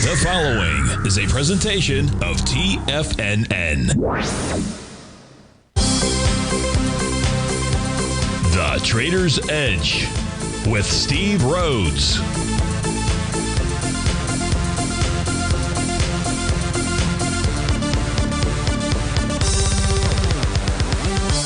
The following is a presentation of TFNN. The Trader's Edge with Steve Rhodes.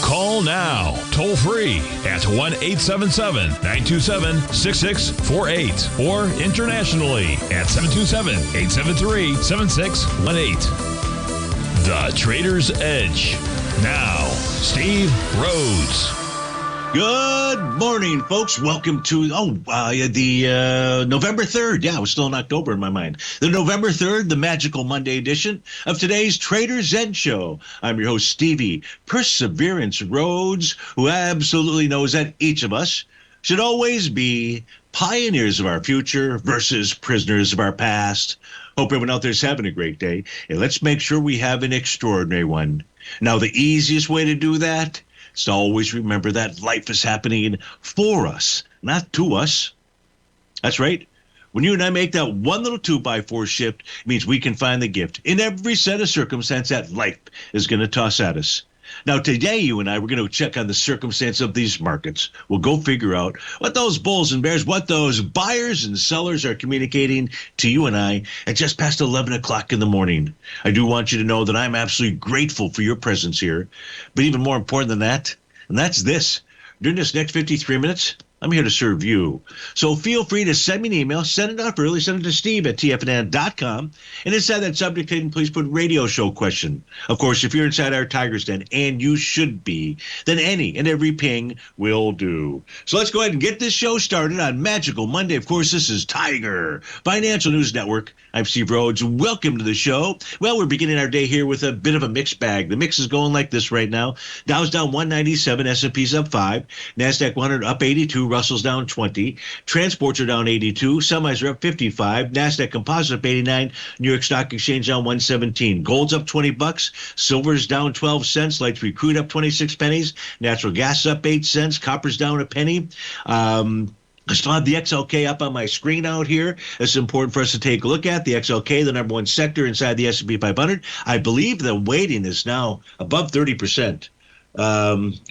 Call now, toll free at 1-877-927-6648 or internationally at 727-873-7618. The Trader's Edge. Now, Steve Rhodes. Good morning, folks. Welcome to, the November 3rd. Yeah, I was still in October in my mind. The November 3rd, the magical Monday edition of today's Trader's Edge Show. I'm your host, Stevie Perseverance Rhodes, who absolutely knows that each of us should always be pioneers of our future versus prisoners of our past. Hope everyone out there is having a great day. And let's make sure we have an extraordinary one. Now, the easiest way to do that, so always remember that life is happening for us, not to us. That's right. When you and I make that one little 2x4 shift, it means we can find the gift in every set of circumstance that life is going to toss at us. Now, today, you and I, we're going to check on the circumstance of these markets. We'll go figure out what those bulls and bears, what those buyers and sellers are communicating to you and I at just past 11 o'clock in the morning. I do want you to know that I'm absolutely grateful for your presence here. But even more important than that, and that's this. During this next 53 minutes, I'm here to serve you. So feel free to send me an email. Send it up early. Send it to Steve at TFNN.com. And inside that subject heading, please put radio show question. Of course, if you're inside our Tiger's Den, and you should be, then any and every ping will do. So let's go ahead and get this show started on Magical Monday. Of course, this is Tiger Financial News Network. I'm Steve Rhodes. Welcome to the show. Well, we're beginning our day here with a bit of a mixed bag. The mix is going like this right now. Dow's down 197, S&P's up 5, NASDAQ 100 up 82, Russell's down 20, transports are down 82, semis are up 55, NASDAQ Composite up 89, New York Stock Exchange down 117, gold's up $20, silver's down 12 cents, light sweet crude up 26 pennies, natural gas up 8 cents, copper's down a penny. I still have the XLK up on my screen out here. It's important for us to take a look at. The XLK, the number one sector inside the S&P 500. I believe the weighting is now above 30%.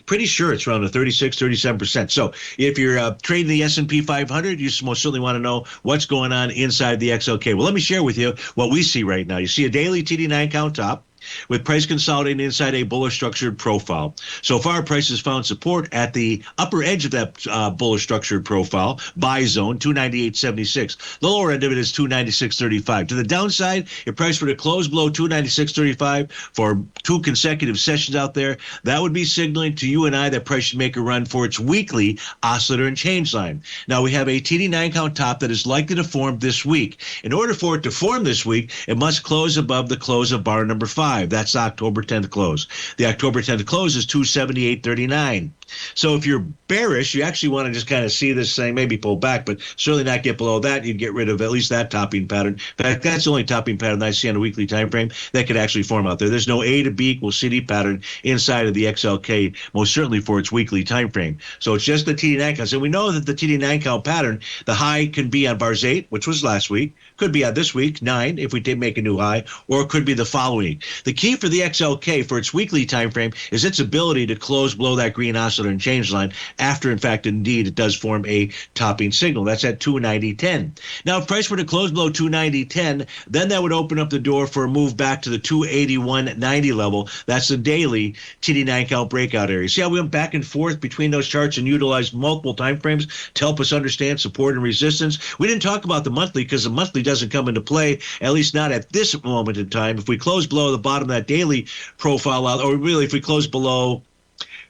Pretty sure it's around the 36, 37%. So if you're trading the S&P 500, you most certainly want to know what's going on inside the XLK. Well, let me share with you what we see right now. You see a daily TD9 count top, with price consolidating inside a bullish structured profile. So far, price has found support at the upper edge of that bullish structured profile, buy zone, 298.76. The lower end of it is 296.35. To the downside, if price were to close below 296.35 for 2 consecutive sessions out there, that would be signaling to you and I that price should make a run for its weekly oscillator and change line. Now, we have a TD9 count top that is likely to form this week. In order for it to form this week, it must close above the close of bar number 5. That's October 10th close. The October 10th close is 278.39. So if you're bearish, you actually want to just kind of see this thing, maybe pull back, but certainly not get below that. You'd get rid of at least that topping pattern. In fact, that's the only topping pattern that I see on a weekly time frame that could actually form out there. There's no A to B equals CD pattern inside of the XLK, most certainly for its weekly time frame. So it's just the TD9 count. And we know that the TD9 count pattern, the high can be on bars 8, which was last week, could be on this week, 9, if we did make a new high, or it could be the following. The key for the XLK for its weekly time frame is its ability to close below that green oscillator and change line after, in fact, indeed, it does form a topping signal. That's at 290.10. Now, if price were to close below 290.10, then that would open up the door for a move back to the 281.90 level. That's the daily TD9 count breakout area. See how we went back and forth between those charts and utilized multiple time frames to help us understand support and resistance? We didn't talk about the monthly because the monthly doesn't come into play, at least not at this moment in time. If we close below the bottom of that daily profile, or really if we close below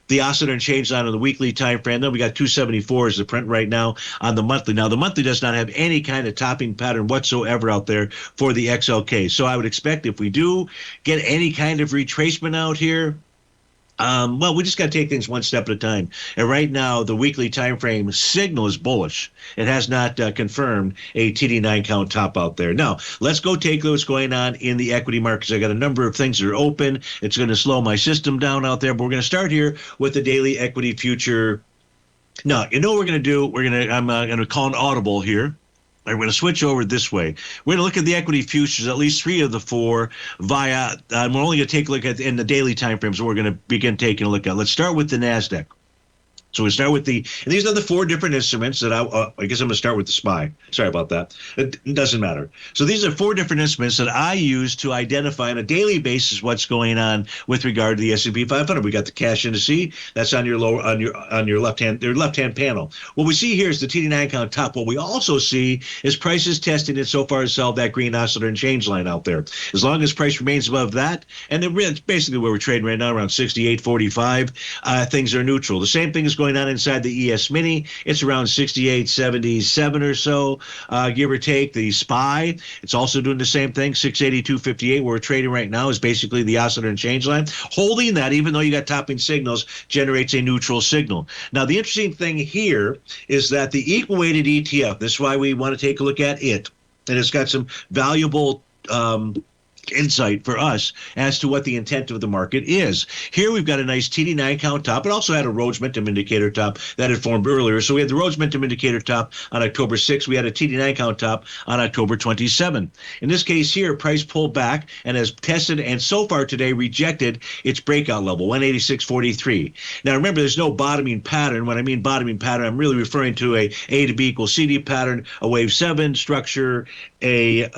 the oscillator and change line on the weekly time frame, then we got 274 as the print right now on the monthly. Now, the monthly does not have any kind of topping pattern whatsoever out there for the XLK. So I would expect if we do get any kind of retracement out here, well, we just got to take things one step at a time. And right now, the weekly time frame signal is bullish. It has not confirmed a TD9 count top out there. Now, let's go take what's going on in the equity markets. I got a number of things that are open. It's going to slow my system down out there, but we're going to start here with the daily equity future. Now, you know what we're going to do? I'm going to call an audible here. We're going to switch over this way. We're going to look at the equity futures, at least 3 of the 4, via, and we're only going to take a look at in the daily time frames. We're going to begin taking a look at. Let's start with the NASDAQ. So we start with and these are the 4 different instruments that I guess I'm going to start with the SPY. Sorry about that. It doesn't matter. So these are 4 different instruments that I use to identify on a daily basis what's going on with regard to the S&P 500. We got the cash indice. That's on your left hand panel. What we see here is the TD9 count top. What we also see is prices testing it so far as held that green oscillator and change line out there. As long as price remains above that, and it's basically where we're trading right now, around 68.45, things are neutral. The same thing is going on inside the ES Mini. It's around 68.77 or so, give or take. The SPY, it's also doing the same thing, 682.58. Where we're trading right now is basically the oscillator and change line. Holding that, even though you got topping signals, generates a neutral signal. Now, the interesting thing here is that the equal weighted ETF, this is why we want to take a look at it, and it's got some valuable insight for us as to what the intent of the market is. Here we've got a nice TD9 count top. It also had a Rhodes Momentum Indicator top that had formed earlier. So we had the Rhodes Momentum Indicator top on October 6th. We had a TD9 count top on October 27th. In this case here, price pulled back and has tested and so far today rejected its breakout level, 186.43. Now remember, there's no bottoming pattern. When I mean bottoming pattern, I'm really referring to a to B equals CD pattern, a wave 7 structure, a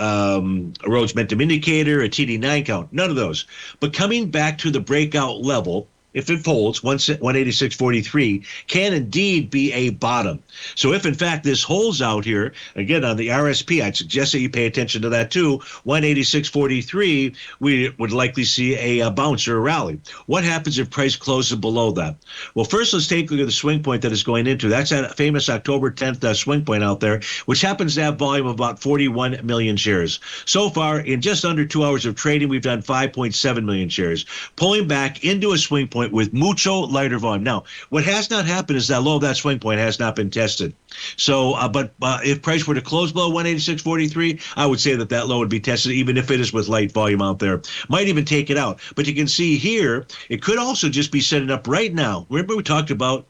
Rhodes Momentum Indicator, a TD9 count, none of those. But coming back to the breakout level, if it holds, 186.43, can indeed be a bottom. So if, in fact, this holds out here, again, on the RSP, I'd suggest that you pay attention to that, too. 186.43, we would likely see a bounce or a rally. What happens if price closes below that? Well, first, let's take a look at the swing point that it's going into. That's that famous October 10th swing point out there, which happens to have volume of about 41 million shares. So far, in just under 2 hours of trading, we've done 5.7 million shares, pulling back into a swing point with mucho lighter volume. Now, what has not happened is that low of that swing point has not been tested. So, but if price were to close below 186.43, I would say that low would be tested, even if it is with light volume out there. Might even take it out. But you can see here, it could also just be setting up right now. Remember we talked about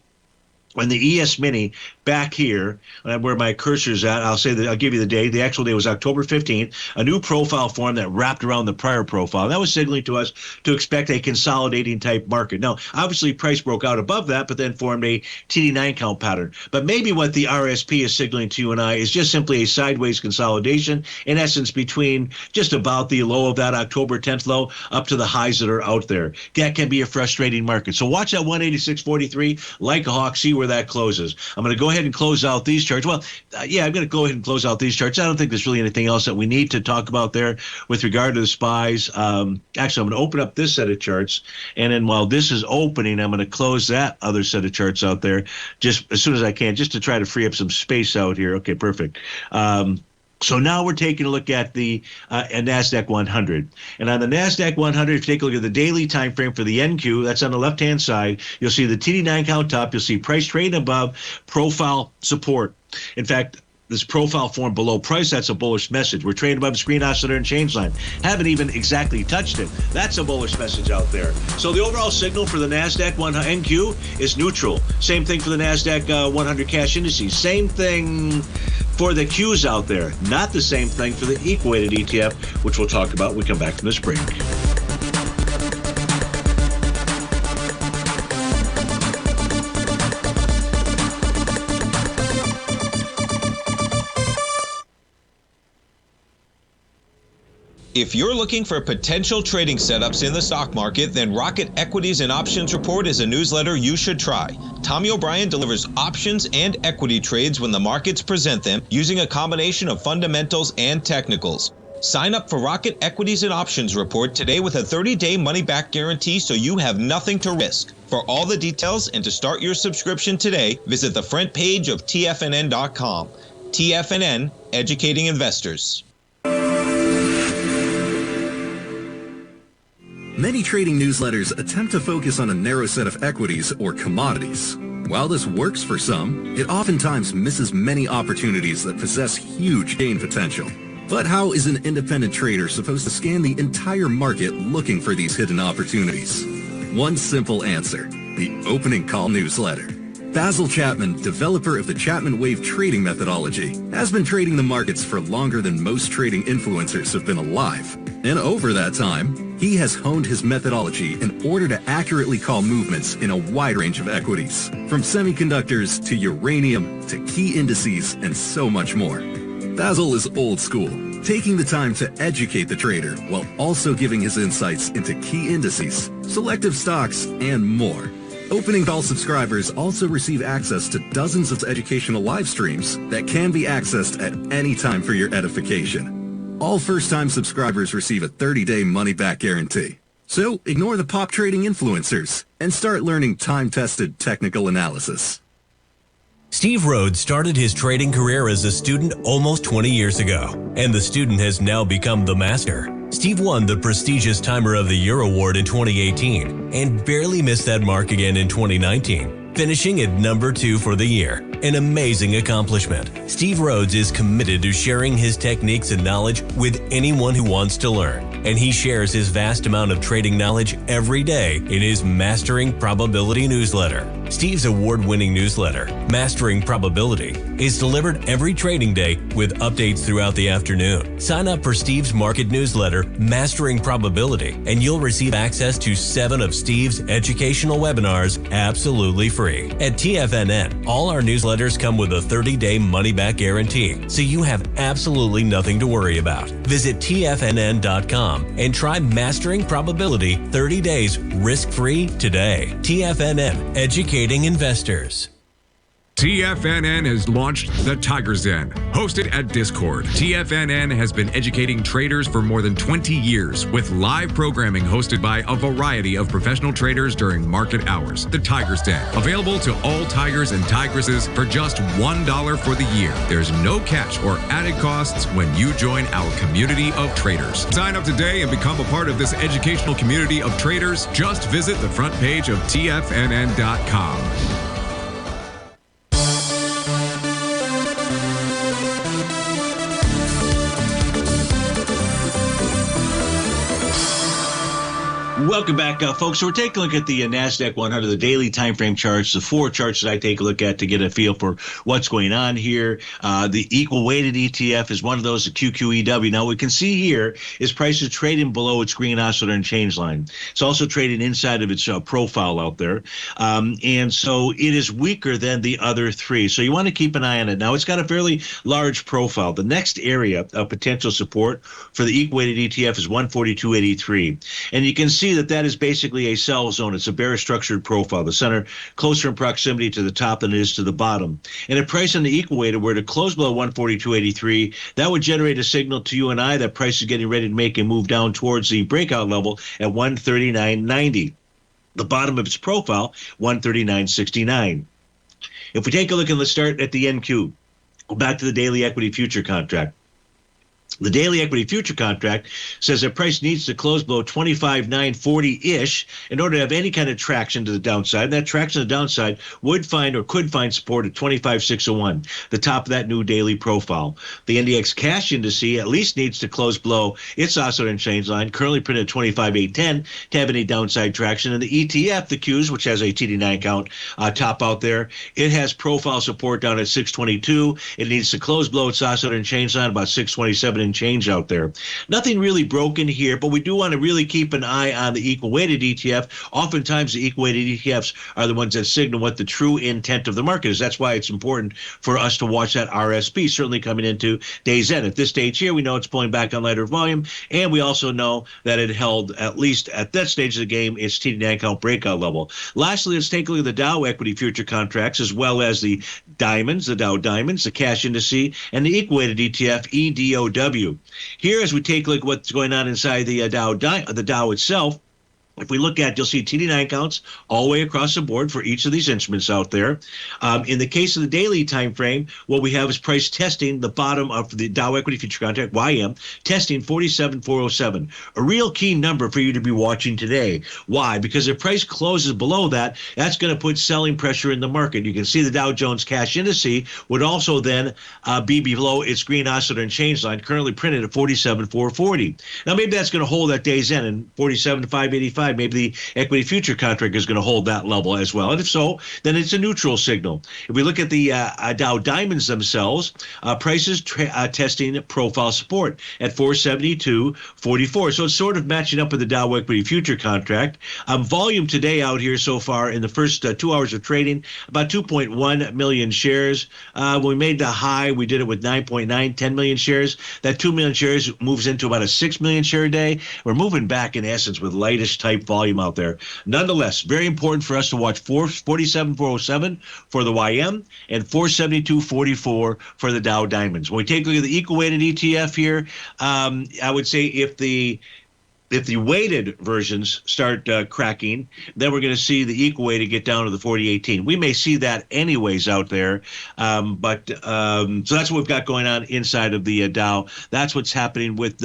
when the ES Mini back here, where my cursor's at, I'll give you the day. The actual day was October 15th. A new profile formed that wrapped around the prior profile. That was signaling to us to expect a consolidating type market. Now, obviously, price broke out above that, but then formed a TD9 count pattern. But maybe what the RSP is signaling to you and I is just simply a sideways consolidation, in essence, between just about the low of that October 10th low up to the highs that are out there. That can be a frustrating market. So watch that 186.43 like a hawk, see where that closes. I'm going to go ahead and close out these charts. Well, I'm going to go ahead and close out these charts. I don't think there's really anything else that we need to talk about there with regard to the SPYs. Actually, I'm going to open up this set of charts, and then while this is opening, I'm going to close that other set of charts out there just as soon as I can, just to try to free up some space out here. Okay, perfect. So now we're taking a look at the NASDAQ 100. And on the NASDAQ 100, if you take a look at the daily time frame for the NQ, that's on the left-hand side, you'll see the TD9 count top. You'll see price trading above profile support. In fact, this profile form below price, that's a bullish message. We're trading above the screen oscillator and change line. Haven't even exactly touched it. That's a bullish message out there. So the overall signal for the NASDAQ 100 NQ is neutral. Same thing for the NASDAQ 100 cash indices. Same thing for the Qs out there. Not the same thing for the equal weighted ETF, which we'll talk about when we come back from this break. If you're looking for potential trading setups in the stock market, then Rocket Equities and Options Report is a newsletter you should try. Tommy O'Brien delivers options and equity trades when the markets present them using a combination of fundamentals and technicals. Sign up for Rocket Equities and Options Report today with a 30-day money-back guarantee so you have nothing to risk. For all the details and to start your subscription today, visit the front page of TFNN.com. TFNN, educating investors. Many trading newsletters attempt to focus on a narrow set of equities or commodities. While this works for some, it oftentimes misses many opportunities that possess huge gain potential. But how is an independent trader supposed to scan the entire market looking for these hidden opportunities? One simple answer: the opening call newsletter. Basil Chapman, developer of the Chapman Wave trading methodology, has been trading the markets for longer than most trading influencers have been alive. And over that time, he has honed his methodology in order to accurately call movements in a wide range of equities, from semiconductors to uranium to key indices and so much more. Basil is old school, taking the time to educate the trader while also giving his insights into key indices, selective stocks, and more. Opening call subscribers also receive access to dozens of educational live streams that can be accessed at any time for your edification. All first-time subscribers receive a 30-day money-back guarantee. So ignore the pop trading influencers and start learning time-tested technical analysis. Steve Rhodes started his trading career as a student almost 20 years ago, and the student has now become the master. Steve won the prestigious Timer of the Year award in 2018 and barely missed that mark again in 2019, finishing at number 2 for the year. An amazing accomplishment. Steve Rhodes is committed to sharing his techniques and knowledge with anyone who wants to learn, and he shares his vast amount of trading knowledge every day in his Mastering Probability newsletter. Steve's award-winning newsletter, Mastering Probability, is delivered every trading day with updates throughout the afternoon. Sign up for Steve's market newsletter, Mastering Probability, and you'll receive access to 7 of Steve's educational webinars absolutely free. At TFNN, all our newsletters come with a 30-day money-back guarantee, so you have absolutely nothing to worry about. Visit TFNN.com and try Mastering Probability 30 days risk-free today. TFNN, educating investors. TFNN has launched the Tiger's Den, hosted at Discord. TFNN has been educating traders for more than 20 years with live programming hosted by a variety of professional traders during market hours. The Tiger's Den, available to all tigers and tigresses for just $1 for the year. There's no catch or added costs when you join our community of traders. Sign up today and become a part of this educational community of traders. Just visit the front page of TFNN.com. Welcome back, folks. So we're taking a look at the NASDAQ 100, the daily time frame charts, the 4 charts that I take a look at to get a feel for what's going on here. The equal weighted ETF is one of those, the QQEW. Now, what we can see here is prices trading below its green oscillator and change line. It's also trading inside of its profile out there. And so it is weaker than the other 3. So you want to keep an eye on it. Now, it's got a fairly large profile. The next area of potential support for the equal weighted ETF is 142.83. And you can see that is basically a sell zone. It's a bearish structured profile. The center closer in proximity to the top than it is to the bottom. And if price on the equal weighted were to close below 142.83, that would generate a signal to you and I that price is getting ready to make a move down towards the breakout level at 139.90. The bottom of its profile, 139.69. If we take a look and let's start at the NQ, go back to the daily equity future contract. The daily equity future contract says that price needs to close below 25,940-ish in order to have any kind of traction to the downside. And that traction to the downside would find or could find support at 25,601, the top of that new daily profile. The NDX cash indice at least needs to close below its oscillator and change line, currently printed at 25,810, to have any downside traction. And the ETF, the Qs, which has a TD9 count top out there, it has profile support down at 622. It needs to close below its oscillator and change line about 627 and change out there. Nothing really broken here, but we do want to really keep an eye on the equal weighted ETF. Oftentimes the equal weighted ETFs are the ones that signal what the true intent of the market is. That's why it's important for us to watch that RSP, certainly coming into day's end. At this stage here, we know it's pulling back on lighter volume, and we also know that it held, at least at that stage of the game, its TD9 count breakout level. Lastly, let's take a look at the Dow equity future contracts, as well as the diamonds, the Dow diamonds, the cash indice, and the equal weighted ETF, EDOW. Here, as we take a look at what's going on inside the Dow itself, if we look at, you'll see TD9 counts all the way across the board for each of these instruments out there. In the case of the daily time frame, what we have is price testing the bottom of the Dow Equity Future Contract, YM, testing 47,407, a real key number for you to be watching today. Why? Because if price closes below that, that's going to put selling pressure in the market. You can see the Dow Jones Cash Indice would also then be below its green oscillator and change line, currently printed at 47,440. Now, maybe that's going to hold at day's end, and 47,585 high. Maybe the equity future contract is going to hold that level as well. And if so, then it's a neutral signal. If we look at the Dow Diamonds themselves, prices testing profile support at 472.44. So it's sort of matching up with the Dow equity future contract. Volume today out here so far in the first 2 hours of trading, about 2.1 million shares. When we made the high, we did it with 10 million shares. That 2 million shares moves into about a 6 million share a day. We're moving back in essence with lightish type volume out there. Nonetheless, very important for us to watch 47.407 for the YM and 472.44 for the Dow Diamonds. When we take a look at the equal weighted ETF here, I would say if the weighted versions start cracking, then we're going to see the equal weighted get down to the 4018. We may see that anyways out there, so that's what we've got going on inside of the Dow. That's what's happening with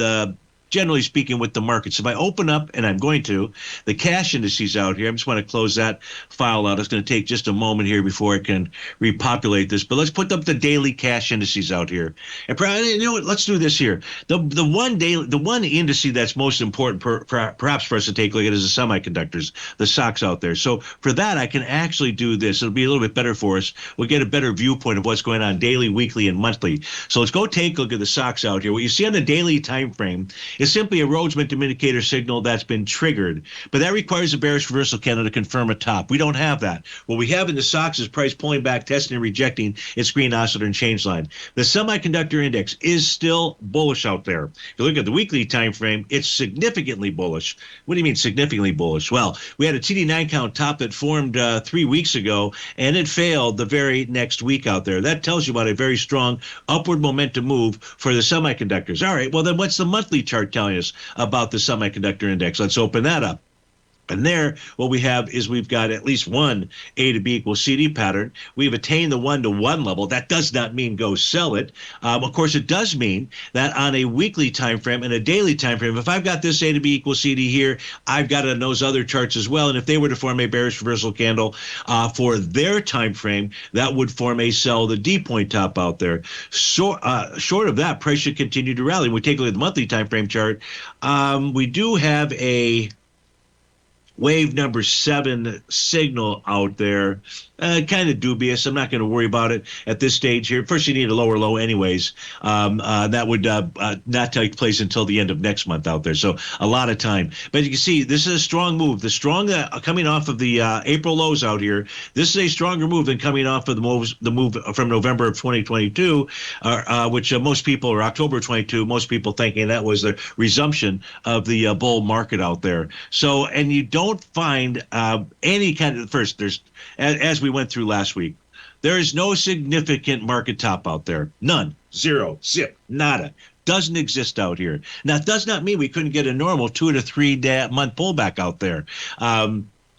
generally speaking, with the markets. If I open up, and I'm going to, the cash indices out here, I just want to close that file out. It's going to take just a moment here before I can repopulate this. But let's put up the daily cash indices out here. And you know what? Let's do this here. The one indice that's most important, perhaps for us to take a look at, is the semiconductors, the stocks out there. So for that, I can actually do this. It'll be a little bit better for us. We'll get a better viewpoint of what's going on daily, weekly, and monthly. So let's go take a look at the stocks out here. What you see on the daily time frame is simply a Rhodes momentum indicator signal that's been triggered, but that requires a bearish reversal candle to confirm a top. We don't have that. What we have in the stocks is price pulling back, testing and rejecting its green oscillator and change line. The semiconductor index is still bullish out there. If you look at the weekly time frame, it's significantly bullish. What do you mean significantly bullish? Well, we had a TD9 count top that formed 3 weeks ago, and it failed the very next week out there. That tells you about a very strong upward momentum move for the semiconductors. All right, well then what's the monthly chart telling us about the semiconductor index? Let's open that up. And there, what we have is we've got at least one A to B equals CD pattern. We've attained the 1-to-1 level. That does not mean go sell it. Of course, it does mean that on a weekly time frame and a daily time frame, if I've got this A to B equals CD here, I've got it on those other charts as well. And if they were to form a bearish reversal candle for their time frame, that would form a sell the D point top out there. So short of that, price should continue to rally. When we take a look at the monthly time frame chart, we do have a wave number 7 signal out there. Kind of dubious. I'm not going to worry about it at this stage here. First, you need a lower low anyways. That would not take place until the end of next month out there. So a lot of time. But you can see this is a strong move. The strong coming off of the April lows out here, this is a stronger move than coming off of the move from November of 2022, which most people, or October 22, most people thinking that was the resumption of the bull market out there. So, and you don't find any kind of, first, there's, as we went through last week, there is no significant market top out there. None. Zero. Zip. Nada. Doesn't exist out here. Now, it does not mean we couldn't get a normal 2 to 3 month pullback out there.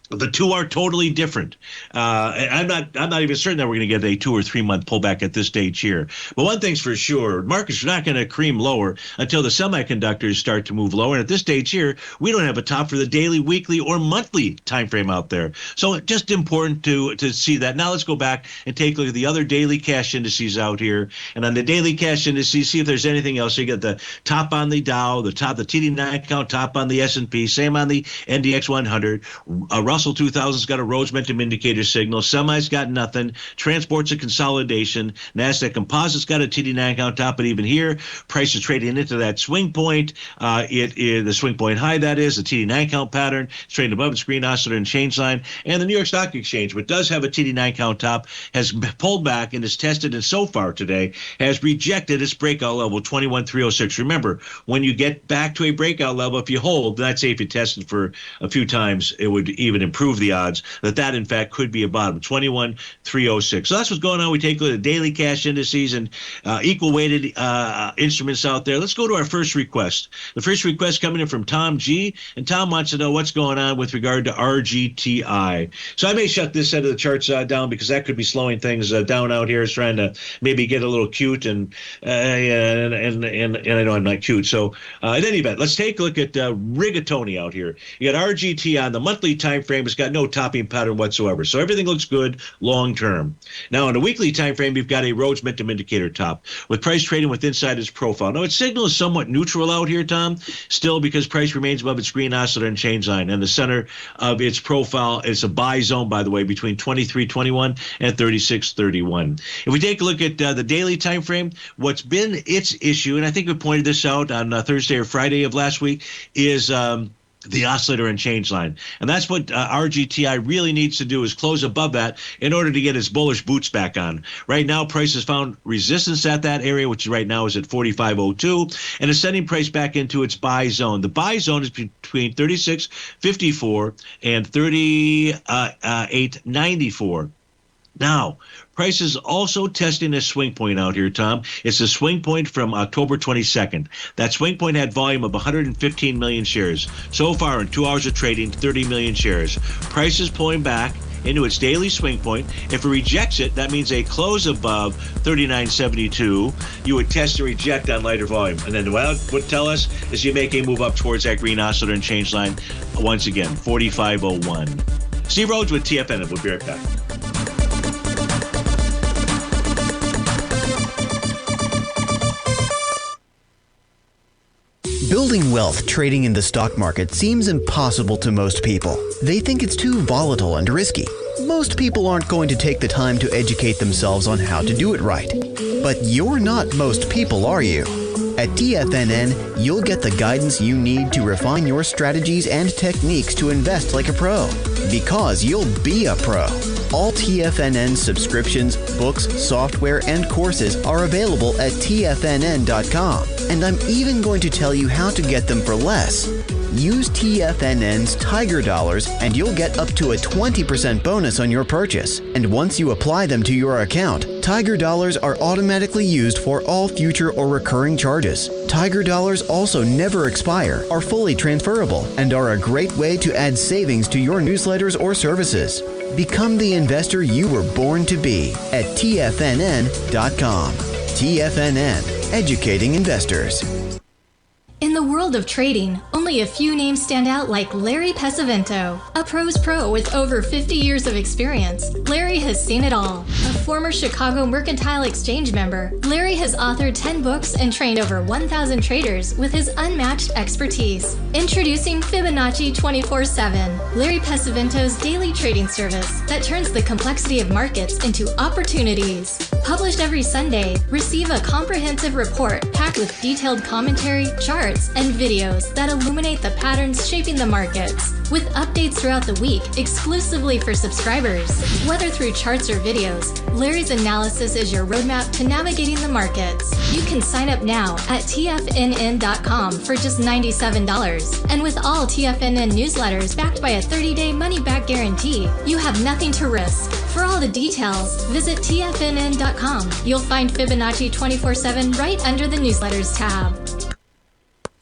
The two are totally different. I'm not even certain that we're going to get a 2 or 3 month pullback at this stage here. But one thing's for sure, markets are not going to cream lower until the semiconductors start to move lower. And at this stage here, we don't have a top for the daily, weekly, or monthly time frame out there. So just important to see that. Now let's go back and take a look at the other daily cash indices out here. And on the daily cash indices, see if there's anything else. So you get the top on the Dow, the TD9 count, top on the S&P, same on the NDX 100. Russell 2000's got a Rhodes momentum indicator signal. Semi's got nothing. Transport's a consolidation. NASDAQ Composite's got a TD9 count top, but even here, price is trading into that swing point. It is the swing point high, that is, the TD9 count pattern. It's trading above its green oscillator and change line. And the New York Stock Exchange, which does have a TD9 count top, has pulled back and is tested, and so far today has rejected its breakout level, 21,306. Remember, when you get back to a breakout level, if you hold, let's say if you tested for a few times, it would even improve the odds that in fact could be a bottom, 21,306. So that's what's going on. We take a look at daily cash indices and equal weighted instruments out there. Let's go to our first request. The first request coming in from Tom G, and Tom wants to know what's going on with regard to RGTI. So I may shut this end of the charts down because that could be slowing things down out here. It's trying to maybe get a little cute, and I know I'm not cute. So in any event, let's take a look at rigatoni out here. You got RGTI on the monthly time frame. frame, it's got no topping pattern whatsoever. So everything looks good long term. Now, on a weekly time frame, we've got a Rhodes Momentum Indicator top with price trading with inside its profile. Now, its signal is somewhat neutral out here, Tom, still, because price remains above its green oscillator and change line. And the center of its profile is a buy zone, by the way, between 23.21 and 36.31. If we take a look at the daily time frame, what's been its issue, and I think we pointed this out on Thursday or Friday of last week, is the oscillator and change line. And that's what RGTI really needs to do, is close above that in order to get its bullish boots back on. Right now, price has found resistance at that area, which right now is at 45.02, and is sending price back into its buy zone. The buy zone is between 36.54 and 38.94. Now, price is also testing a swing point out here, Tom. It's a swing point from October 22nd. That swing point had volume of 115 million shares. So far, in 2 hours of trading, 30 million shares. Price is pulling back into its daily swing point. If it rejects it, that means a close above 39.72. You would test and reject on lighter volume. And then what it would tell us is you make a move up towards that green oscillator and change line once again, 45.01. Steve Rhodes with TFNN. We'll be right back. Building wealth trading in the stock market seems impossible to most people. They think it's too volatile and risky. Most people aren't going to take the time to educate themselves on how to do it right. But you're not most people, are you? At TFNN, you'll get the guidance you need to refine your strategies and techniques to invest like a pro. Because you'll be a pro. All TFNN subscriptions, books, software, and courses are available at TFNN.com. And I'm even going to tell you how to get them for less. Use TFNN's Tiger Dollars and you'll get up to a 20% bonus on your purchase. And once you apply them to your account, Tiger Dollars are automatically used for all future or recurring charges. Tiger Dollars also never expire, are fully transferable, and are a great way to add savings to your newsletters or services. Become the investor you were born to be at TFNN.com. TFNN, educating investors. In the world of trading, only a few names stand out like Larry Pesavento, a pro's pro with over 50 years of experience. Larry has seen it all. A former Chicago Mercantile Exchange member, Larry has authored 10 books and trained over 1,000 traders with his unmatched expertise. Introducing Fibonacci 24/7, Larry Pesavento's daily trading service that turns the complexity of markets into opportunities. Published every Sunday, receive a comprehensive report packed with detailed commentary, charts, and videos that illuminate the patterns shaping the markets, with updates throughout the week exclusively for subscribers. Whether through charts or videos, Larry's analysis is your roadmap to navigating the markets. You can sign up now at TFNN.com for just $97. And with all TFNN newsletters backed by a 30-day money-back guarantee, you have nothing to risk. For all the details, visit TFNN.com. You'll find Fibonacci 24/7 right under the newsletters tab.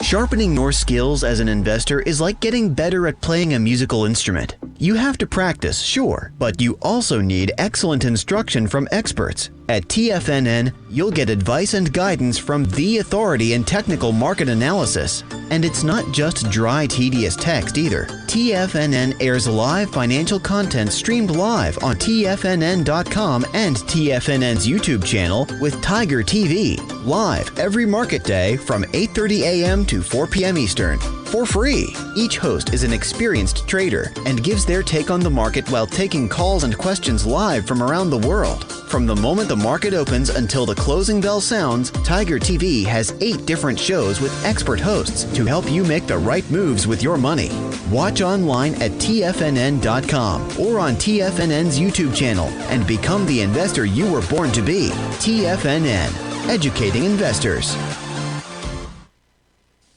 Sharpening your skills as an investor is like getting better at playing a musical instrument. You have to practice, sure, but you also need excellent instruction from experts. At TFNN, you'll get advice and guidance from the authority in technical market analysis. And it's not just dry, tedious text either. TFNN airs live financial content streamed live on TFNN.com and TFNN's YouTube channel with Tiger TV, live every market day from 8:30 a.m. to 4 p.m. Eastern, for free. Each host is an experienced trader and gives their take on the market while taking calls and questions live from around the world. From the moment the market opens until the closing bell sounds, Tiger TV has 8 different shows with expert hosts to help you make the right moves with your money. Watch online at TFNN.com or on TFNN's YouTube channel and become the investor you were born to be. TFNN, educating investors.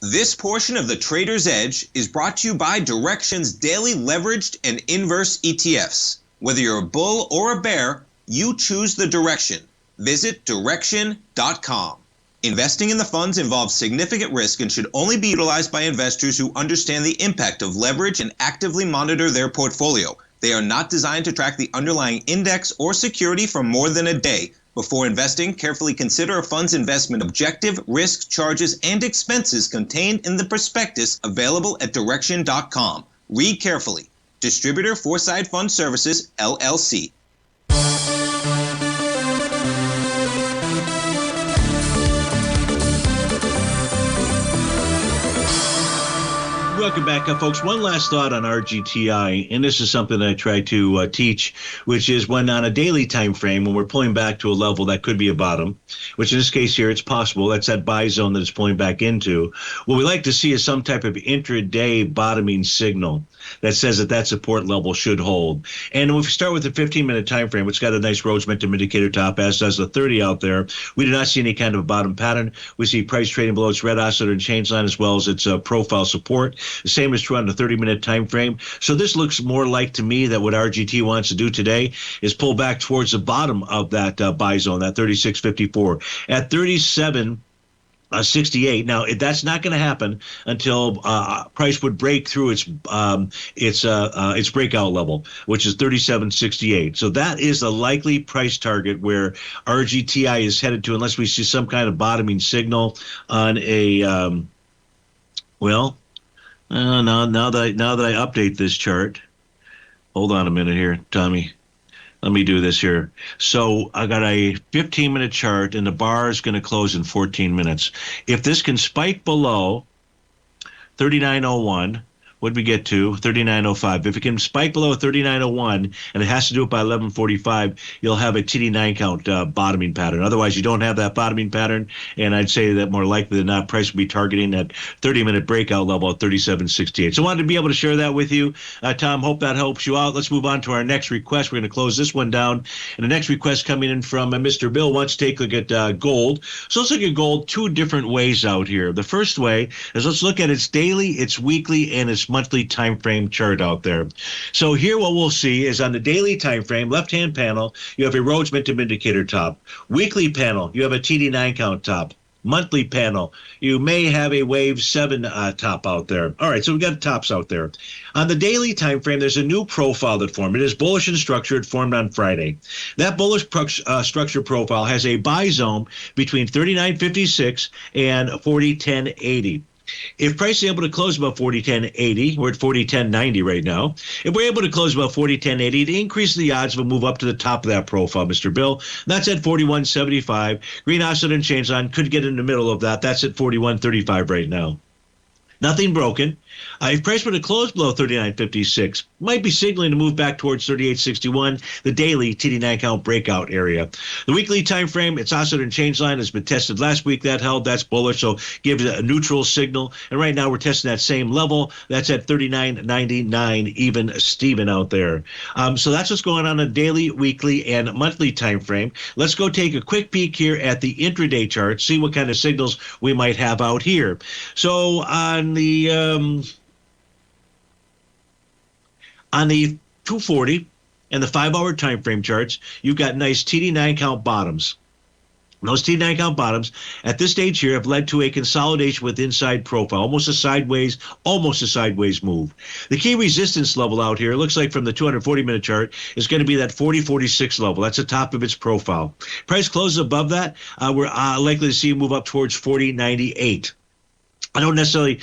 This portion of the Trader's Edge is brought to you by Direxion's daily leveraged and inverse ETFs. Whether you're a bull or a bear, you choose the direction. Visit Direxion.com. Investing in the funds involves significant risk and should only be utilized by investors who understand the impact of leverage and actively monitor their portfolio. They are not designed to track the underlying index or security for more than a day. Before investing, carefully consider a fund's investment objective, risk, charges, and expenses contained in the prospectus available at Direxion.com. Read carefully. Distributor Foreside Fund Services, LLC. Welcome back, folks. One last thought on RGTI, and this is something I try to teach, which is when on a daily time frame, when we're pulling back to a level that could be a bottom, which in this case here, it's possible. That's that buy zone that it's pulling back into. What we like to see is some type of intraday bottoming signal that says that support level should hold. And if we start with the 15-minute time frame, which got a nice Rhodes momentum indicator top, as does the 30 out there, we do not see any kind of a bottom pattern. We see price trading below its red oscillator and change line, as well as its profile support. The same is true on the 30-minute time frame. So this looks more like, to me, that what RGT wants to do today is pull back towards the bottom of that buy zone, that 36.54 at 37.68. Now, that's not going to happen until price would break through its breakout level, which is 37.68. So that is the likely price target where RGTI is headed to, unless we see some kind of bottoming signal on a now that I update this chart, hold on a minute here, Tommy. Let me do this here. So I got a 15-minute chart, and the bar is going to close in 14 minutes. If this can spike below 39.01, what did we get to? 39.05. If it can spike below 39.01, and it has to do it by 11:45, you'll have a TD9 count bottoming pattern. Otherwise, you don't have that bottoming pattern, and I'd say that more likely than not, price will be targeting that 30-minute breakout level at 37.68. So I wanted to be able to share that with you. Tom, hope that helps you out. Let's move on to our next request. We're going to close this one down. And the next request coming in from Mr. Bill wants to take a look at gold. So let's look at gold two different ways out here. The first way is let's look at its daily, its weekly, and its monthly time frame chart out there. So here what we'll see is on the daily time frame, left-hand panel, you have a Rhodes momentum indicator top. Weekly panel, you have a TD9 count top. Monthly panel, you may have a wave 7 top out there. All right, so we've got tops out there. On the daily time frame, there's a new profile that formed. It is bullish in structure. It formed on Friday. That bullish structure profile has a buy zone between 39.56 and 40.1080. If price is able to close above 40.1080, we're at 40.1090 right now. If we're able to close above 40.1080, it increases the odds of a move up to the top of that profile, Mr. Bill. That's at 41.75. Green oscillator and change line could get in the middle of that. That's at 41.35 right now. Nothing broken. If price were to close below 39.56, might be signaling to move back towards 38.61, the daily TD9 count breakout area. The weekly time frame, its oscillator and change line has been tested last week. That held. That's bullish, so gives it a neutral signal. And right now we're testing that same level. That's at 39.99, even Steven out there. So that's what's going on a daily, weekly, and monthly time frame. Let's go take a quick peek here at the intraday chart, see what kind of signals we might have out here. So on the 240 and the 5-hour time frame charts, you've got nice TD9 count bottoms. Those TD9 count bottoms at this stage here have led to a consolidation with inside profile, almost a sideways move. The key resistance level out here, looks like from the 240-minute chart, is going to be that 40.46 level. That's the top of its profile. Price closes above that, we're likely to see it move up towards 40.98. I don't necessarily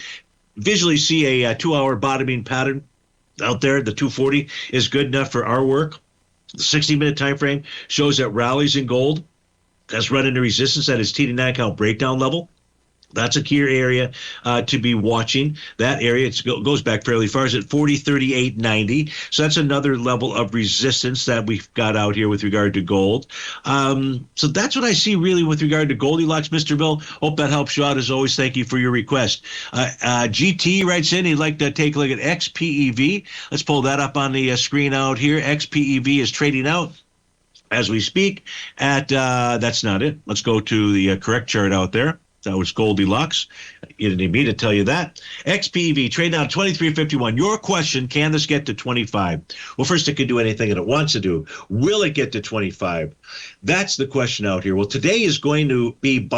visually see a 2-hour bottoming pattern out there. The 240 is good enough for our work. The 60-minute time frame shows that rallies in gold has run into resistance at its TD9 count breakdown level. That's a key area to be watching. That area, it goes back fairly far, is at 40.3890. So that's another level of resistance that we've got out here with regard to gold. So that's what I see really with regard to Goldilocks, Mr. Bill. Hope that helps you out. As always, thank you for your request. GT writes in, he'd like to take a look at XPEV. Let's pull that up on the screen out here. XPEV is trading out as we speak at, that's not it. Let's go to the correct chart out there. That was Goldilocks. You didn't need me to tell you that. XPEV trading out 23.51. Your question, can this get to 25? Well, first, it can do anything that it wants to do. Will it get to 25? That's the question out here. Well, today is going to be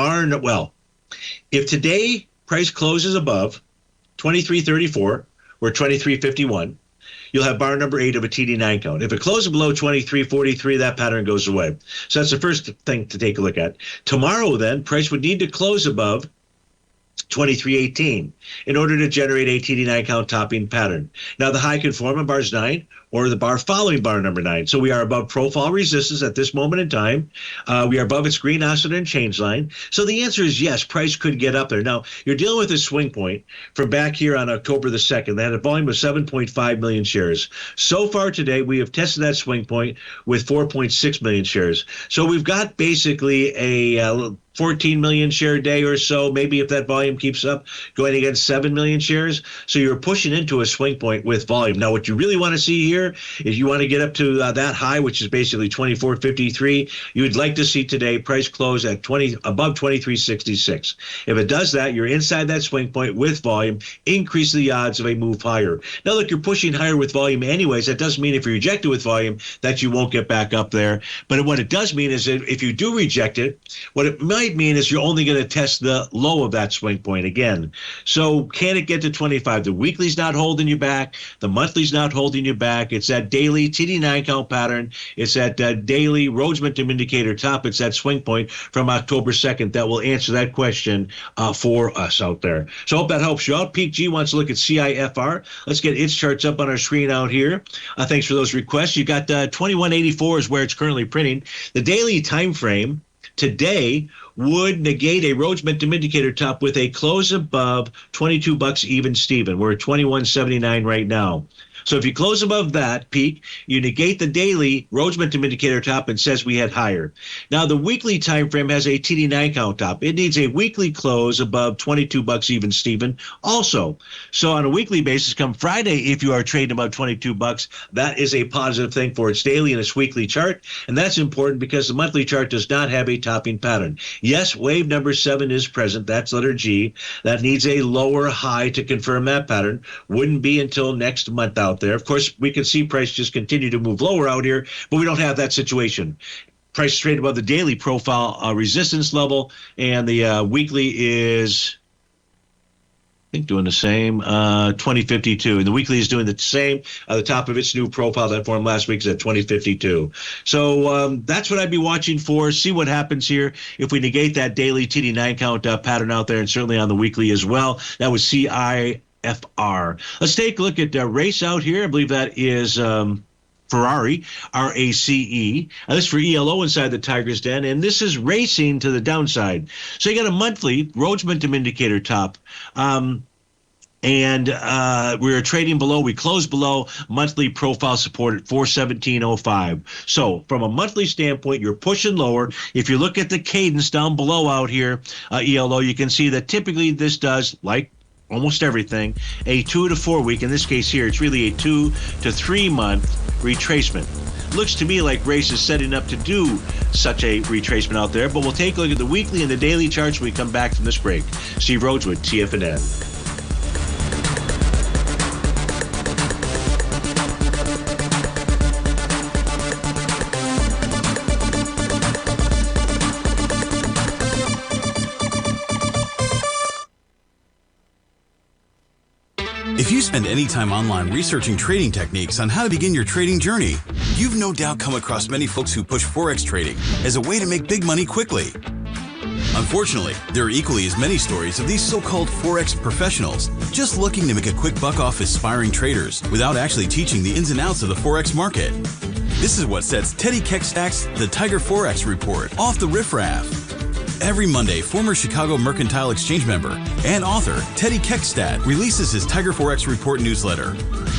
if today price closes above 23.34 or 23.51, you'll have bar number 8 of a TD9 count. If it closes below 23.43, that pattern goes away. So that's the first thing to take a look at. Tomorrow, then, price would need to close above 23.18 in order to generate a TD9 count topping pattern. Now the high can form on bars 9 or the bar following bar number 9. So we are above profile resistance at this moment in time. We are above its green oscillator and change line. So the answer is yes, price could get up there. Now you're dealing with a swing point from back here on October the 2nd. They had a volume of 7.5 million shares. So far today, we have tested that swing point with 4.6 million shares. So we've got basically a 14 million share day or so, maybe if that volume keeps up, going against 7 million shares. So you're pushing into a swing point with volume. Now, what you really want to see here is you want to get up to that high, which is basically 24.53. You would like to see today price close at above 23.66. If it does that, you're inside that swing point with volume, increase the odds of a move higher. Now, look, you're pushing higher with volume anyways. That doesn't mean if you reject it with volume that you won't get back up there. But what it does mean is that if you do reject it, what it might mean is you're only going to test the low of that swing point again. So can it get to 25? The weekly's not holding you back. The monthly's not holding you back. It's that daily TD9 count pattern. It's that daily Rhodes momentum indicator top. It's that swing point from October 2nd that will answer that question for us out there. So I hope that helps you out. Peak G wants to look at CIFR. Let's get its charts up on our screen out here. Thanks for those requests. You got 2184 is where it's currently printing. The daily time frame today would negate a Rhodes momentum indicator top with a close above 22 bucks even Steven. We're at 21.79 right now. So if you close above that peak, you negate the daily Rhodes momentum indicator top and says we had higher. Now the weekly time frame has a TD9 count top. It needs a weekly close above 22 bucks even Steven also. So on a weekly basis, come Friday, if you are trading about 22 bucks, that is a positive thing for its daily and its weekly chart. And that's important because the monthly chart does not have a topping pattern. Yes, wave number 7 is present. That's letter G. That needs a lower high to confirm that pattern. Wouldn't be until next month out there. Of course, we can see price just continue to move lower out here, but we don't have that situation. Price is traded above the daily profile resistance level, and the weekly is, I think, doing the same, 2052. And the weekly is doing the same. The top of its new profile that formed last week is at 2052. So that's what I'd be watching for. See what happens here if we negate that daily TD9 count pattern out there, and certainly on the weekly as well. That was CIFR. Let's take a look at race out here. I believe that is Ferrari, RACE. This is for ELO inside the Tiger's Den, and this is racing to the downside. So you got a monthly Rhodes momentum indicator top. And we're trading below. We closed below monthly profile support at 417.05. So from a monthly standpoint, you're pushing lower. If you look at the cadence down below out here, ELO, you can see that typically this does, like almost everything, a 2 to 4 week. In this case here, it's really a 2 to 3 month retracement. Looks to me like race is setting up to do such a retracement out there, but we'll take a look at the weekly and the daily charts when we come back from this break. Steve Rhodes with TFNN. If you spend any time online researching trading techniques on how to begin your trading journey, you've no doubt come across many folks who push Forex trading as a way to make big money quickly. Unfortunately, there are equally as many stories of these so-called Forex professionals just looking to make a quick buck off aspiring traders without actually teaching the ins and outs of the Forex market. This is what sets Teddy Keckstad's The Tiger Forex Report off the riffraff. Every Monday, former Chicago Mercantile Exchange member and author Teddy Keckstad releases his Tiger Forex Report newsletter,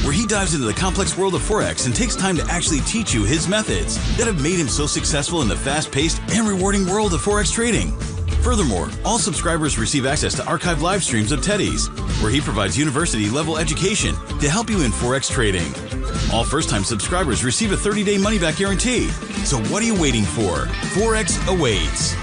where he dives into the complex world of Forex and takes time to actually teach you his methods that have made him so successful in the fast-paced and rewarding world of Forex trading. Furthermore, all subscribers receive access to archived live streams of Teddy's, where he provides university-level education to help you in Forex trading. All first-time subscribers receive a 30-day money-back guarantee. So what are you waiting for? Forex awaits.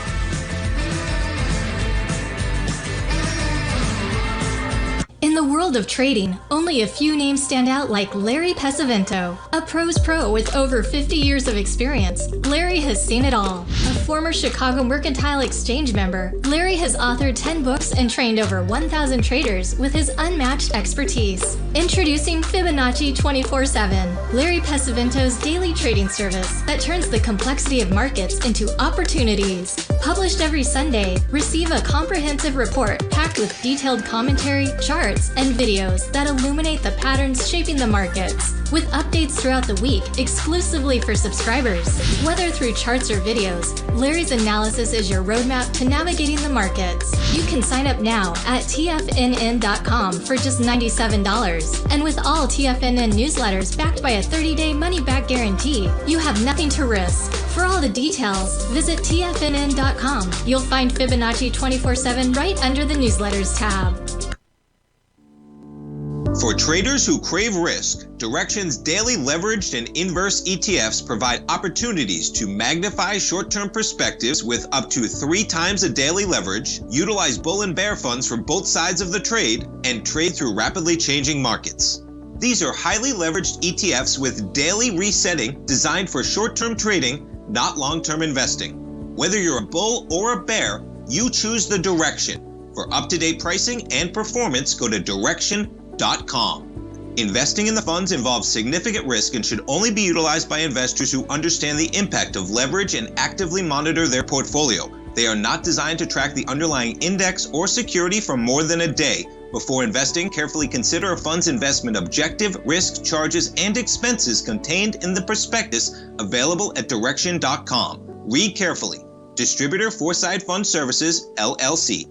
In the world of trading, only a few names stand out like Larry Pesavento, a pros pro with over 50 years of experience. Larry has seen it all. A former Chicago Mercantile Exchange member, Larry has authored 10 books and trained over 1,000 traders with his unmatched expertise. Introducing Fibonacci 24/7, Larry Pesavento's daily trading service that turns the complexity of markets into opportunities. Published every Sunday, receive a comprehensive report packed with detailed commentary, charts, and videos that illuminate the patterns shaping the markets, with updates throughout the week exclusively for subscribers. Whether through charts or videos, Larry's analysis is your roadmap to navigating the markets. You can sign up now at TFNN.com for just $97. And with all TFNN newsletters backed by a 30-day money-back guarantee, you have nothing to risk. For all the details, visit TFNN.com. You'll find Fibonacci 24/7 right under the newsletters tab. For traders who crave risk, Direxion's daily leveraged and inverse ETFs provide opportunities to magnify short-term perspectives with up to 3 times a daily leverage, utilize bull and bear funds from both sides of the trade, and trade through rapidly changing markets. These are highly leveraged ETFs with daily resetting designed for short-term trading, not long-term investing. Whether you're a bull or a bear, you choose the Direxion. For up-to-date pricing and performance, go to Direxion.com. Investing in the funds involves significant risk and should only be utilized by investors who understand the impact of leverage and actively monitor their portfolio. They are not designed to track the underlying index or security for more than a day. Before investing, carefully consider a fund's investment objective, risk, charges, and expenses contained in the prospectus available at Direxion.com. Read carefully. Distributor Foreside Fund Services, LLC.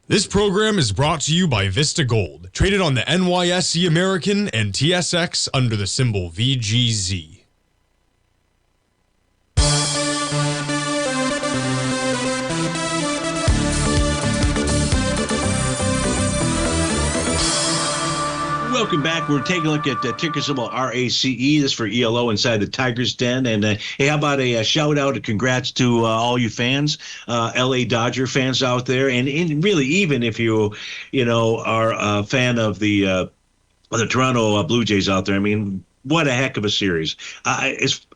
This program is brought to you by Vista Gold, traded on the NYSE American and TSX under the symbol VGZ. Welcome back. We're taking a look at ticker symbol RACE. This is for ELO inside the Tiger's Den. And hey, how about a shout out, congrats to all you fans, LA Dodger fans out there, and really even if you are a fan of the Toronto Blue Jays out there. I mean, what a heck of a series.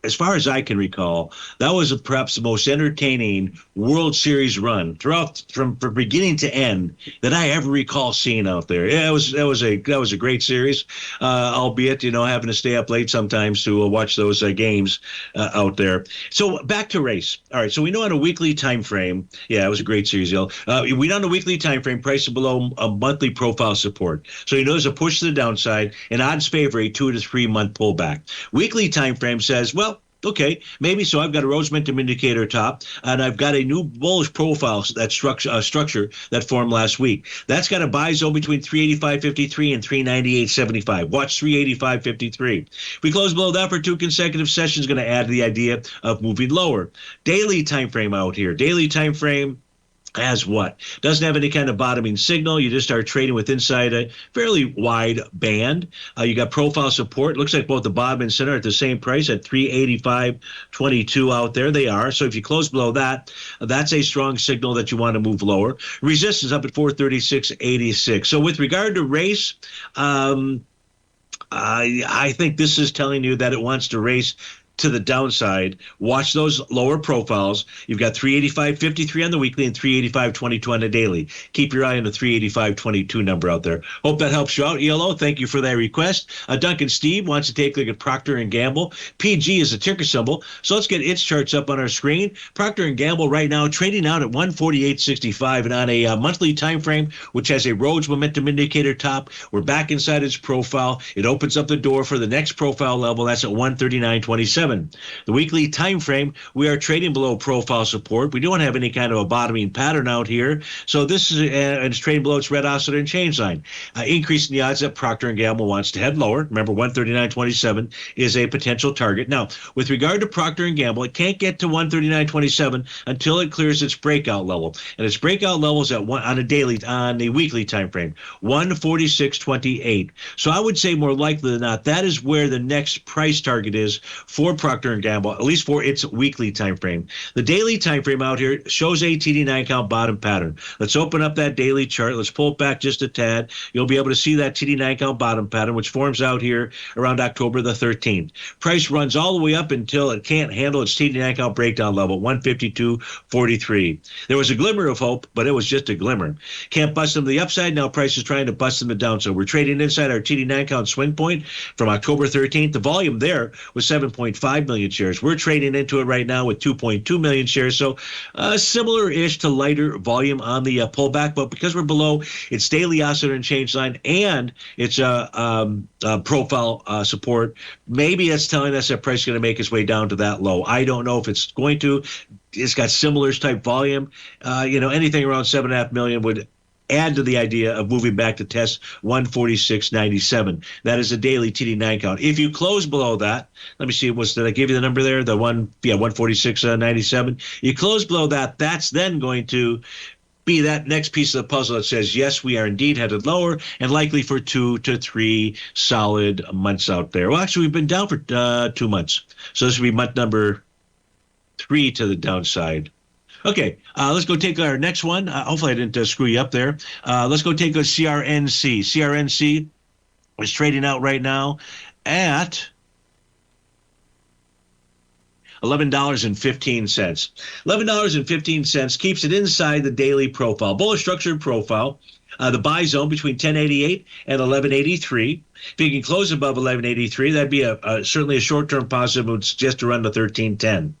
As far as I can recall, that was perhaps the most entertaining World Series run throughout from beginning to end that I ever recall seeing out there. Yeah, that was a great series, albeit having to stay up late sometimes to watch those games out there. So back to race. All right, so we know on a weekly time frame, yeah, it was a great series, y'all. We know on a weekly time frame, price is below a monthly profile support. So there's a push to the downside, and odds favor a 2 to 3 month pullback. Weekly time frame says, well, okay, maybe so. I've got a Rhodes momentum indicator top, and I've got a new bullish profile that structure that formed last week. That's got a buy zone between 385.53 and 398.75. Watch 385.53. If we close below that for 2 consecutive sessions, going to add to the idea of moving lower. Daily time frame out here. Daily time frame as what? Doesn't have any kind of bottoming signal. You just start trading with inside a fairly wide band. You got profile support. Looks like both the bottom and center are at the same price at 385.22 out there. They are. So if you close below that, that's a strong signal that you want to move lower. Resistance up at 436.86. So with regard to race, I think this is telling you that it wants to race to the downside. Watch those lower profiles. You've got 385.53 on the weekly and 385.22 on the daily. Keep your eye on the 385.22 number out there. Hope that helps you out, ELO. Thank you for that request. Duncan Steve wants to take a look at Procter & Gamble. PG is a ticker symbol, so let's get its charts up on our screen. Procter & Gamble right now trading out at 148.65, and on a monthly time frame, which has a Rhodes momentum indicator top, we're back inside its profile. It opens up the door for the next profile level. That's at 139.27. The weekly time frame, we are trading below profile support. We don't have any kind of a bottoming pattern out here. So this is and it's trading below its red oscillator and change line. Increasing the odds that Procter & Gamble wants to head lower. Remember, 139.27 is a potential target. Now, with regard to Procter & Gamble, it can't get to 139.27 until it clears its breakout level. And its breakout level is at on the weekly time frame, 146.28. So I would say more likely than not, that is where the next price target is for for Procter & Gamble, at least for its weekly time frame. The daily time frame out here shows a TD9 count bottom pattern. Let's open up that daily chart. Let's pull it back just a tad. You'll be able to see that TD9 count bottom pattern, which forms out here around October the 13th. Price runs all the way up until it can't handle its TD9 count breakdown level, 152.43. There was a glimmer of hope, but it was just a glimmer. Can't bust them to the upside. Now price is trying to bust them to the downside. We're trading inside our TD9 count swing point from October 13th. The volume there was 7.5 million shares. We're trading into it right now with 2.2 million shares. So similar-ish to lighter volume on the pullback, but because we're below its daily oscillator and change line and its profile support, maybe that's telling us that price is going to make its way down to that low. I don't know if it's going to. It's got similar type volume. Anything around 7.5 million would add to the idea of moving back to test 146.97. That is a daily TD9 count. If you close below that, let me see, did I give you the number there? 146.97. You close below that, that's then going to be that next piece of the puzzle that says, yes, we are indeed headed lower and likely for 2 to 3 solid months out there. Well, actually, we've been down for 2 months. So this will be month number 3 to the downside. Okay, let's go take our next one. Hopefully I didn't screw you up there. Let's go take a CRNC. CRNC is trading out right now at $11.15. $11.15 keeps it inside the daily profile. Bullish structured profile. The buy zone between 1088 and 1183. If you can close above 1183, that'd be certainly a short-term positive. Would suggest to run to 1310.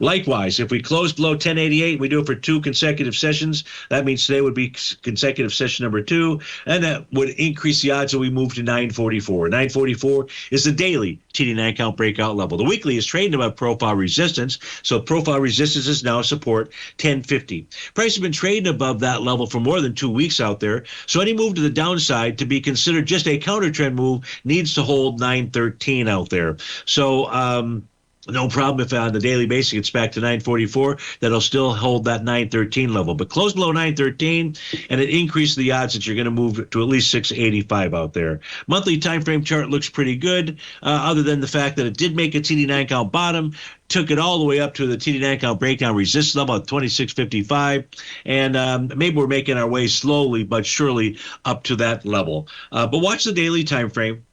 Likewise, if we close below 1088, we do it for 2 consecutive sessions. That means today would be consecutive session number 2, and that would increase the odds that we move to 944. 944 is the daily TD9 count breakout level. The weekly is trading above profile resistance, so profile resistance is now support 1050. Price has been trading above that level for more than 2 weeks out there, so any move to the downside to be considered just a counter trend move needs to hold 913 out there. So, no problem if on the daily basis it's back to 944, that'll still hold that 913 level. But close below 913, and it increases the odds that you're going to move to at least 685 out there. Monthly time frame chart looks pretty good, other than the fact that it did make a TD9 count bottom, took it all the way up to the TD9 count breakdown resistance level at 2655, and maybe we're making our way slowly but surely up to that level. But watch the daily time frame.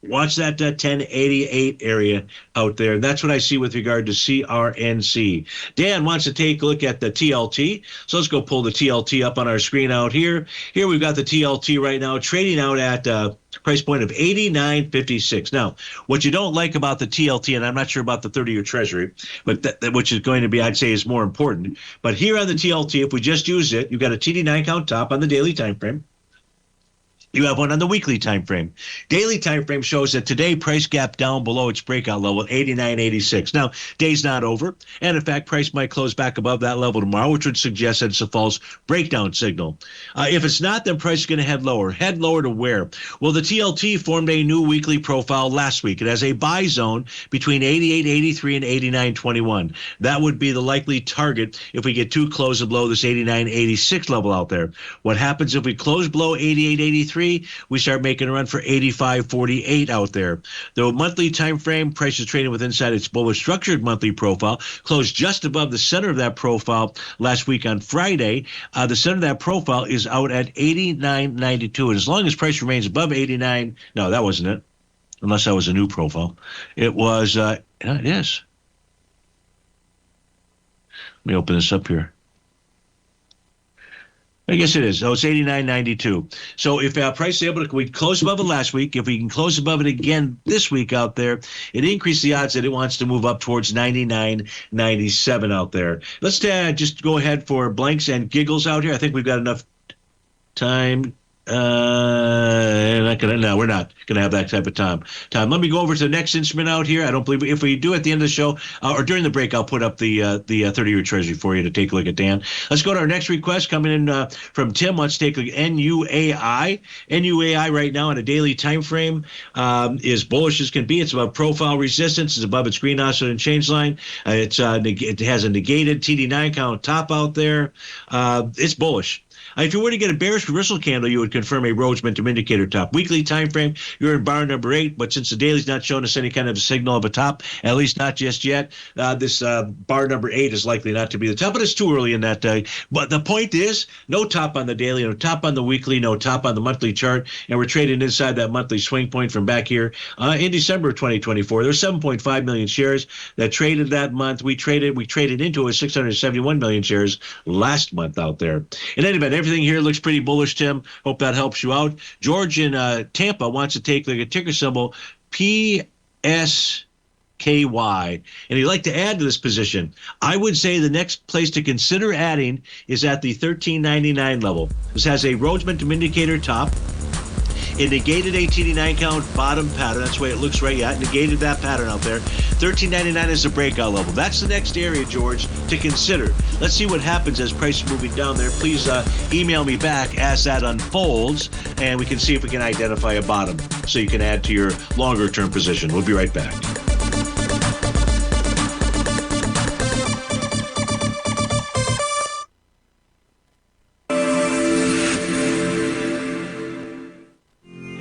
Watch that 1088 area out there. That's what I see with regard to CRNC. Dan wants to take a look at the TLT. So let's go pull the TLT up on our screen out here. Here we've got the TLT right now trading out at price point of 89.56. Now, what you don't like about the TLT, and I'm not sure about the 30-year Treasury, but which is going to be, I'd say, is more important. But here on the TLT, if we just use it, you've got a TD9 count top on the daily time frame. You have one on the weekly time frame. Daily time frame shows that today price gap down below its breakout level at 89.86. Now, day's not over, and in fact, price might close back above that level tomorrow, which would suggest that it's a false breakdown signal. If it's not, then price is going to head lower. Head lower to where? Well, the TLT formed a new weekly profile last week. It has a buy zone between 88.83 and 89.21. That would be the likely target if we get too close below this 89.86 level out there. What happens if we close below 88.83? We start making a run for 85.48 out there. The monthly time frame, price is trading with inside its bullish structured monthly profile, closed just above the center of that profile last week on Friday. The center of that profile is out at 89.92, and as long as price remains above 89, no, that wasn't it, unless that was a new profile. It was, it is. Let me open this up here. I guess it is. Oh, it's 89.92. So if our price is able to, we close above it last week. If we can close above it again this week out there, it increases the odds that it wants to move up towards 99.97 out there. Let's just go ahead for blanks and giggles out here. I think we've got enough time. We're not gonna have that type of time. Let me go over to the next instrument out here. I don't believe if we do at the end of the show or during the break, I'll put up the 30-year Treasury for you to take a look at, Dan. Let's go to our next request coming in from Tim. Let's take a look at NUAI. NUAI right now on a daily time frame is bullish as can be. It's above profile resistance. It's above its green oscillator and change line. It has a negated TD9 count top out there. It's bullish. If you were to get a bearish reversal candle, you would confirm a Rhodes momentum indicator top. Weekly time frame, you're in bar number 8, but since the daily's not showing us any kind of a signal of a top, at least not just yet, this bar number 8 is likely not to be the top, but it's too early in that day. But the point is, no top on the daily, no top on the weekly, no top on the monthly chart, and we're trading inside that monthly swing point from back here in December of 2024. There's 7.5 million shares that traded that month. We traded into a 671 million shares last month out there. In any event, everything here looks pretty bullish, Tim. Hope that helps you out. George in Tampa wants to take the ticker symbol PSKY, and he'd like to add to this position. I would say the next place to consider adding is at the 1399 level. This has a Rhodes momentum indicator top. It negated a TD9 count bottom pattern. That's the way it looks right. Yeah, it negated that pattern out there. 1399 is the breakout level. That's the next area, George, to consider. Let's see what happens as price is moving down there. Please email me back as that unfolds, and we can see if we can identify a bottom so you can add to your longer-term position. We'll be right back.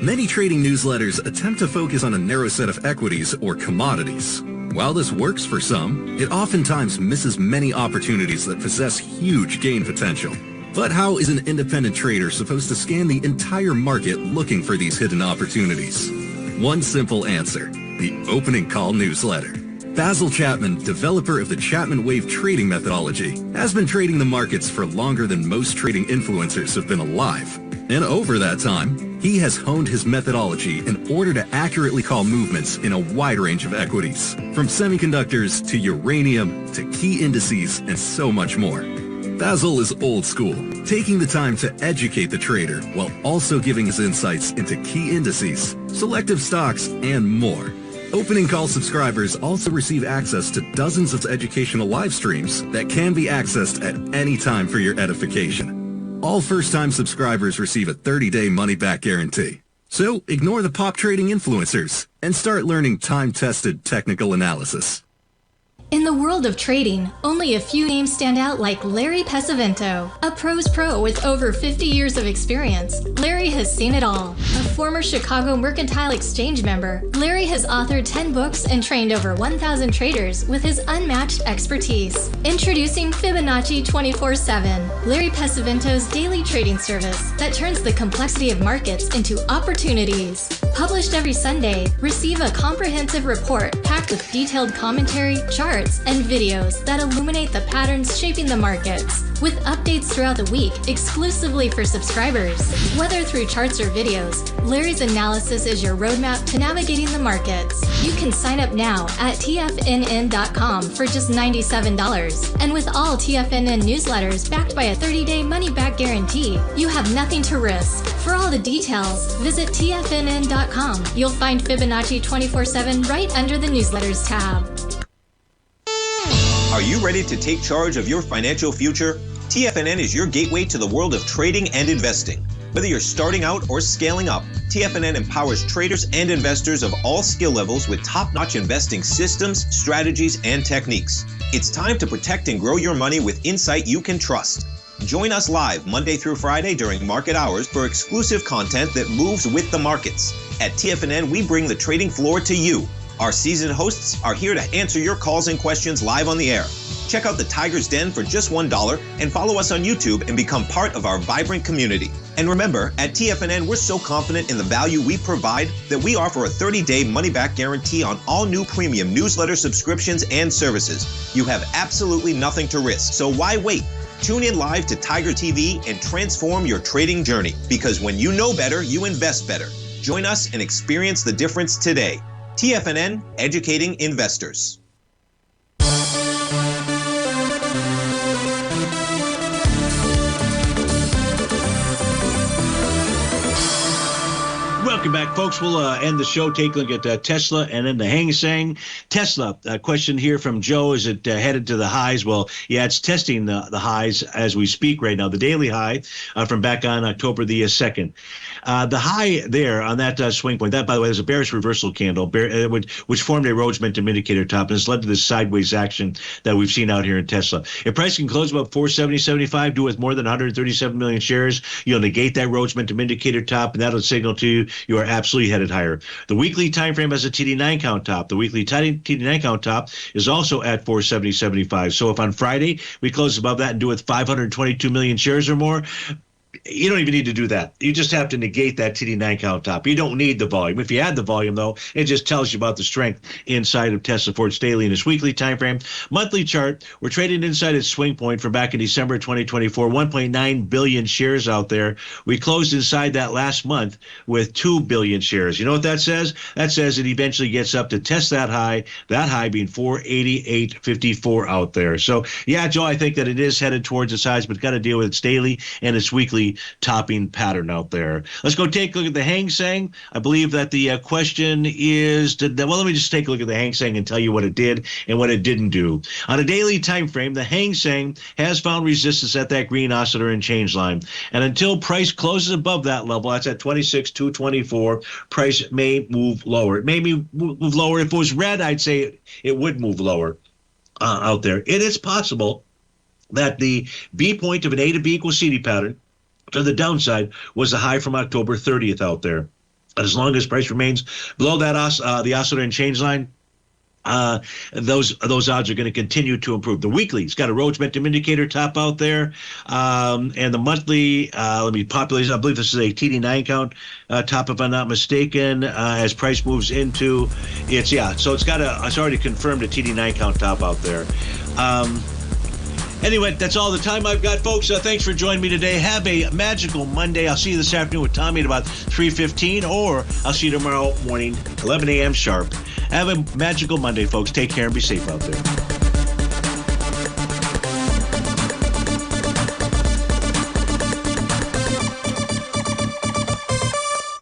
Many trading newsletters attempt to focus on a narrow set of equities or commodities. While this works for some, it oftentimes misses many opportunities that possess huge gain potential. But how is an independent trader supposed to scan the entire market looking for these hidden opportunities? One simple answer: the opening call newsletter. Basil Chapman, developer of the Chapman Wave trading methodology, has been trading the markets for longer than most trading influencers have been alive. And over that time, he has honed his methodology in order to accurately call movements in a wide range of equities, from semiconductors to uranium to key indices and so much more. Basil is old school, taking the time to educate the trader while also giving his insights into key indices, selective stocks, and more. Opening call subscribers also receive access to dozens of educational live streams that can be accessed at any time for your edification. All first-time subscribers receive a 30-day money-back guarantee. So ignore the pop trading influencers and start learning time-tested technical analysis. In the world of trading, only a few names stand out like Larry Pesavento, a pros pro with over 50 years of experience. Larry has seen it all. A former Chicago Mercantile Exchange member, Larry has authored 10 books and trained over 1,000 traders with his unmatched expertise. Introducing Fibonacci 24/7, Larry Pesavento's daily trading service that turns the complexity of markets into opportunities. Published every Sunday, receive a comprehensive report packed with detailed commentary, charts, and videos that illuminate the patterns shaping the markets, with updates throughout the week exclusively for subscribers. Whether through charts or videos, Larry's analysis is your roadmap to navigating the markets. You can sign up now at TFNN.com for just $97. And with all TFNN newsletters backed by a 30-day money-back guarantee, you have nothing to risk. For all the details, visit TFNN.com. You'll find Fibonacci 24/7 right under the newsletters tab. Are you ready to take charge of your financial future? TFNN is your gateway to the world of trading and investing. Whether you're starting out or scaling up, TFNN empowers traders and investors of all skill levels with top-notch investing systems, strategies, and techniques. It's time to protect and grow your money with insight you can trust. Join us live Monday through Friday during market hours for exclusive content that moves with the markets. At TFNN, we bring the trading floor to you. Our seasoned hosts are here to answer your calls and questions live on the air. Check out the Tiger's Den for just $1 and follow us on YouTube and become part of our vibrant community. And remember, at TFNN, we're so confident in the value we provide that we offer a 30-day money-back guarantee on all new premium newsletter subscriptions and services. You have absolutely nothing to risk, so why wait? Tune in live to Tiger TV and transform your trading journey, because when you know better, you invest better. Join us and experience the difference today. TFNN, educating investors. Welcome back, folks. We'll end the show, take a look at Tesla and then the Hang Seng. Tesla, a question here from Joe. Is it headed to the highs? Well, yeah, it's testing the highs as we speak right now. The daily high from back on October the 2nd. The high there on that swing point, that, by the way, is a bearish reversal candle, which formed a Rhodes momentum indicator top and has led to this sideways action that we've seen out here in Tesla. If price can close above 470.75, do with more than 137 million shares, you'll negate that Rhodes momentum indicator top, and that'll signal to you are absolutely headed higher. The weekly time frame has a TD9 count top. The weekly TD9 count top is also at 470.75. So if on Friday we close above that and do with 522 million shares or more, you don't even need to do that. You just have to negate that TD9 count top. You don't need the volume. If you add the volume, though, it just tells you about the strength inside of Tesla for its daily and its weekly time frame. Monthly chart, we're trading inside its swing point from back in December 2024, 1.9 billion shares out there. We closed inside that last month with 2 billion shares. You know what that says? That says it eventually gets up to test that high being 488.54 out there. So, yeah, Joe, I think that it is headed towards its highs, but it's got to deal with its daily and its weekly topping pattern out there. Let's go take a look at the Hang Seng. I believe that the question is, well, let me just take a look at the Hang Seng and tell you what it did and what it didn't do. On a daily time frame, the Hang Seng has found resistance at that green oscillator and change line. And until price closes above that level, that's at 26,224, price may move lower. It may move lower. If it was red, I'd say it would move lower out there. It is possible that the B point of an A to B equals CD pattern to the downside was the high from October 30th out there. As long as price remains below that the oscillator and change line, those odds are going to continue to improve. The weekly, it's got a Rhodes momentum indicator top out there, and the monthly, let me populate. I believe this is a TD9 count top, if I'm not mistaken. As price moves into its, so it's already confirmed a TD9 count top out there. Anyway, that's all the time I've got, folks. Thanks for joining me today. Have a magical Monday. I'll see you this afternoon with Tommy at about 3:15, or I'll see you tomorrow morning, 11 a.m. sharp. Have a magical Monday, folks. Take care and be safe out there.